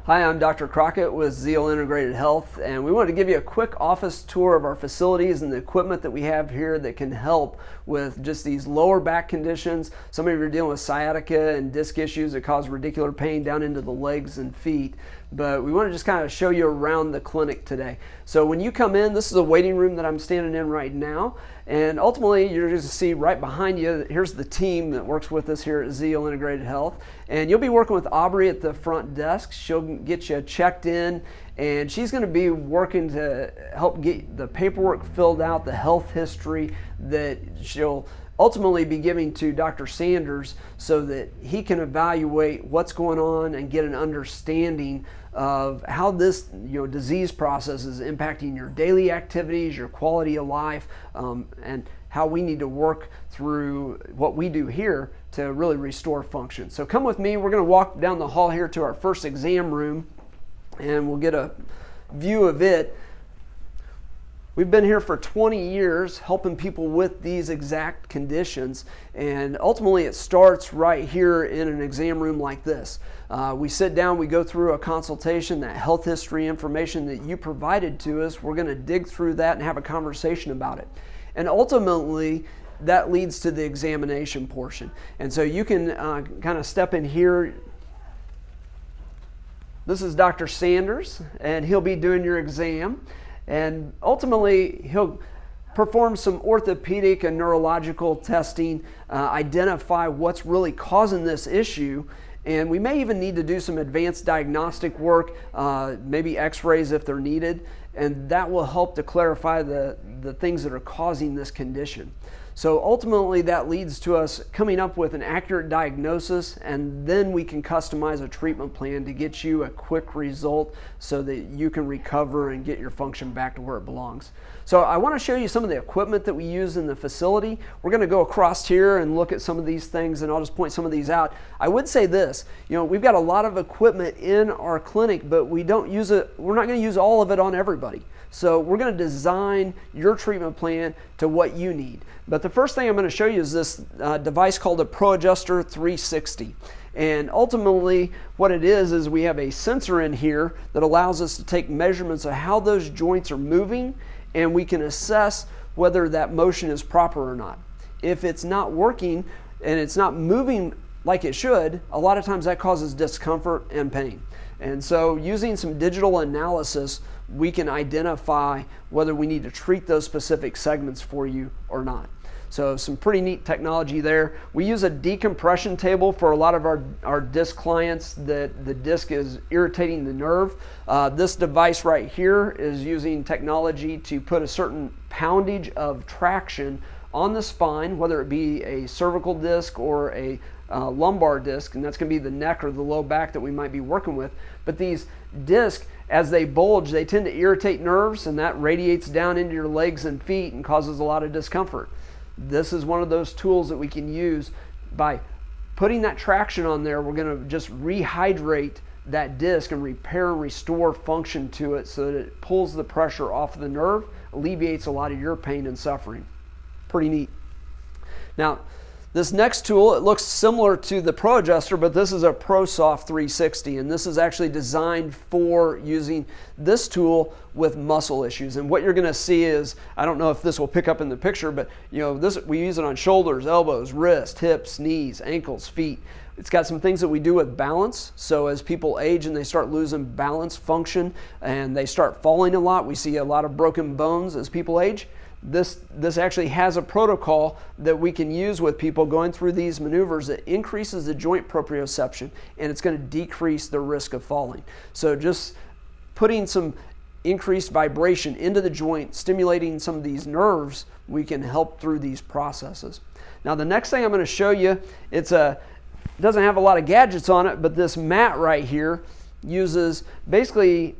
Hi, I'm Dr. Crockett with Zeal Integrated Health, and we wanted to give you a quick office tour of our facilities and the equipment that we have here that can help with just these lower back conditions. Some of you are dealing with sciatica and disc issues that cause radicular pain down into the legs and feet. But we want to just kind of show you around the clinic today. So when you come in, this is a waiting room that I'm standing in right now. And ultimately, you're going to see right behind you, here's the team that works with us here at Zeal Integrated Health. And you'll be working with Aubrey at the front desk. She'll get you checked in, and she's going to be working to help get the paperwork filled out, the health history that she'll ultimately be giving to Dr. Sanders so that he can evaluate what's going on and get an understanding of how this disease process is impacting your daily activities, your quality of life, and how we need to work through what we do here to really restore function. So come with me. We're going to walk down the hall here to our first exam room, and we'll get a view of it. We've been here for 20 years helping people with these exact conditions, and ultimately it starts right here in an exam room like this. We sit down, we go through a consultation, that health history information that you provided to us. We're going to dig through that and have a conversation about it. And ultimately, that leads to the examination portion. And so you can kind of step in here. This is Dr. Sanders, and he'll be doing your exam. And ultimately, he'll perform some orthopedic and neurological testing, identify what's really causing this issue. And we may even need to do some advanced diagnostic work, maybe x-rays if they're needed. And that will help to clarify the things that are causing this condition. So ultimately that leads to us coming up with an accurate diagnosis, and then we can customize a treatment plan to get you a quick result so that you can recover and get your function back to where it belongs. So I want to show you some of the equipment that we use in the facility. We're going to go across here and look at some of these things, and I'll just point some of these out. I would say this, we've got a lot of equipment in our clinic, but we don't use it. We're not going to use all of it on everybody. So we're going to design your treatment plan to what you need. But the first thing I'm going to show you is this device called a ProAdjuster 360. And ultimately what it is we have a sensor in here that allows us to take measurements of how those joints are moving, and we can assess whether that motion is proper or not. If it's not working and it's not moving like it should, a lot of times that causes discomfort and pain. And so using some digital analysis, we can identify whether we need to treat those specific segments for you or not. So some pretty neat technology there. We use a decompression table for a lot of our disc clients that the disc is irritating the nerve. This device right here is using technology to put a certain poundage of traction on the spine, whether it be a cervical disc or a lumbar disc, and that's going to be the neck or the low back that we might be working with. But these discs, as they bulge, they tend to irritate nerves, and that radiates down into your legs and feet and causes a lot of discomfort. This is one of those tools that we can use. By putting that traction on there, we're going to just rehydrate that disc and repair and restore function to it so that it pulls the pressure off of the nerve, alleviates a lot of your pain and suffering. Pretty neat. Now, this next tool, it looks similar to the ProAdjuster, but this is a Prosoft 360, and this is actually designed for using this tool with muscle issues. And what you're going to see is, I don't know if this will pick up in the picture, but we use it on shoulders, elbows, wrists, hips, knees, ankles, feet. It's got some things that we do with balance. So as people age and they start losing balance function and they start falling a lot, we see a lot of broken bones as people age. This actually has a protocol that we can use with people going through these maneuvers that increases the joint proprioception, and it's going to decrease the risk of falling. So just putting some increased vibration into the joint, stimulating some of these nerves, we can help through these processes. Now the next thing I'm going to show you, it doesn't have a lot of gadgets on it, but this mat right here uses basically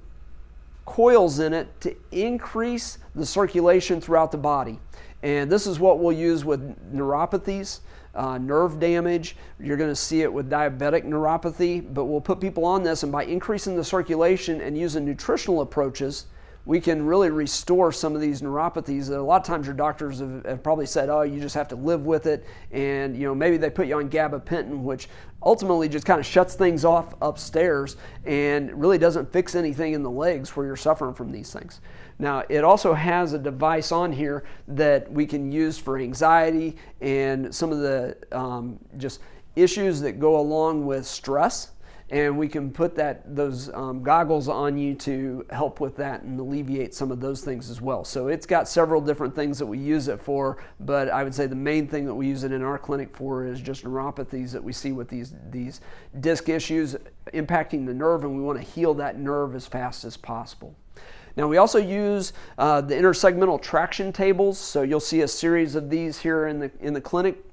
coils in it to increase the circulation throughout the body. And this is what we'll use with neuropathies, nerve damage. You're going to see it with diabetic neuropathy, but we'll put people on this, and by increasing the circulation and using nutritional approaches, we can really restore some of these neuropathies that a lot of times your doctors have probably said, oh, you just have to live with it. And maybe they put you on gabapentin, which ultimately just kind of shuts things off upstairs and really doesn't fix anything in the legs where you're suffering from these things. Now, it also has a device on here that we can use for anxiety and some of the just issues that go along with stress. And we can put those goggles on you to help with that and alleviate some of those things as well. So it's got several different things that we use it for, but I would say the main thing that we use it in our clinic for is just neuropathies that we see with these disc issues impacting the nerve, and we want to heal that nerve as fast as possible. Now, we also use the intersegmental traction tables, so you'll see a series of these here in the clinic.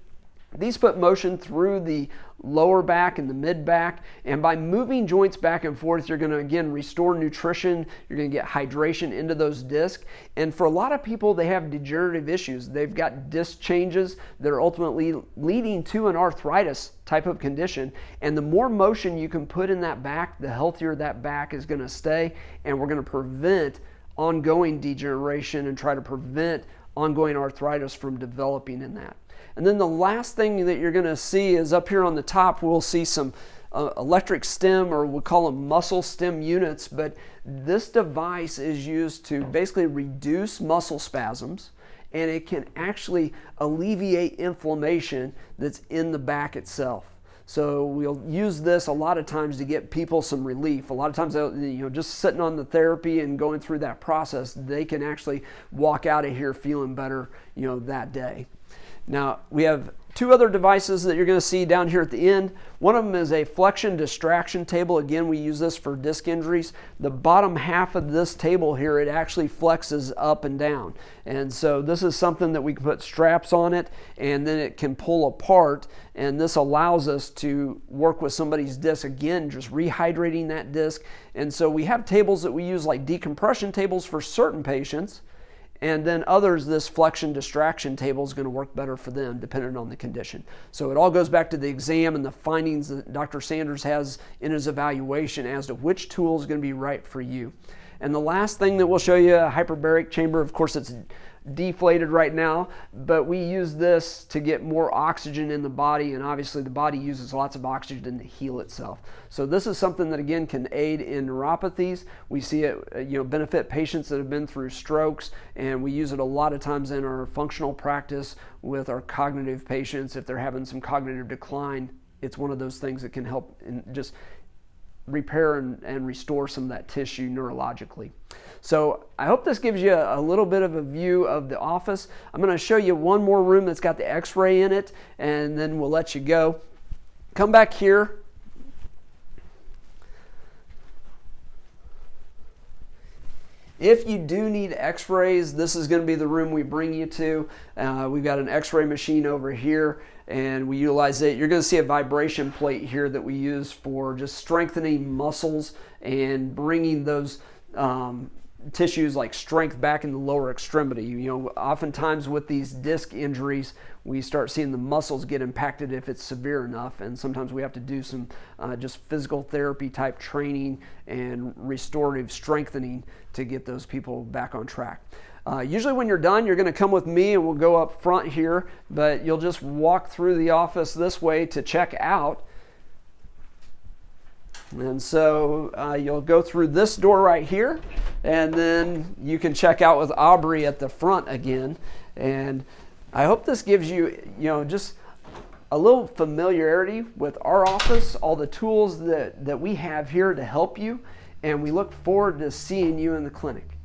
These put motion through the lower back and the mid back, and by moving joints back and forth, you're going to again restore nutrition, you're going to get hydration into those discs. And for a lot of people, they have degenerative issues. They've got disc changes that are ultimately leading to an arthritis type of condition, and the more motion you can put in that back, the healthier that back is going to stay, and we're going to prevent ongoing degeneration and try to prevent ongoing arthritis from developing in that. And then the last thing that you're going to see is up here on the top, we'll see some electric stim, or we'll call them muscle stim units, but this device is used to basically reduce muscle spasms, and it can actually alleviate inflammation that's in the back itself. So we'll use this a lot of times to get people some relief. A lot of times, just sitting on the therapy and going through that process, they can actually walk out of here feeling better, that day. Now, we have two other devices that you're going to see down here at the end. One of them is a flexion distraction table. Again, we use this for disc injuries. The bottom half of this table here, it actually flexes up and down. And so this is something that we can put straps on it, and then it can pull apart. And this allows us to work with somebody's disc, again, just rehydrating that disc. And so we have tables that we use like decompression tables for certain patients. And then others, this flexion distraction table is going to work better for them depending on the condition. So it all goes back to the exam and the findings that Dr. Sanders has in his evaluation as to which tool is going to be right for you. And the last thing that we'll show you, a hyperbaric chamber. Of course, it's deflated right now, but we use this to get more oxygen in the body, and obviously the body uses lots of oxygen to heal itself. So this is something that again can aid in neuropathies. We see it benefit patients that have been through strokes, and we use it a lot of times in our functional practice with our cognitive patients. If they're having some cognitive decline, it's one of those things that can help in just repair and restore some of that tissue neurologically. So I hope this gives you a little bit of a view of the office. I'm going to show you one more room that's got the x-ray in it, and then we'll let you go. Come back here. If you do need x-rays, this is going to be the room we bring you to. We've got an x-ray machine over here, and we utilize it. You're going to see a vibration plate here that we use for just strengthening muscles and bringing those tissues like strength back in the lower extremity. Oftentimes with these disc injuries, we start seeing the muscles get impacted if it's severe enough, and sometimes we have to do some just physical therapy type training and restorative strengthening to get those people back on track. Usually when you're done, you're going to come with me and we'll go up front here, but you'll just walk through the office this way to check out. And so you'll go through this door right here, and then you can check out with Aubrey at the front again. And I hope this gives you, just a little familiarity with our office, all the tools that we have here to help you, and we look forward to seeing you in the clinic.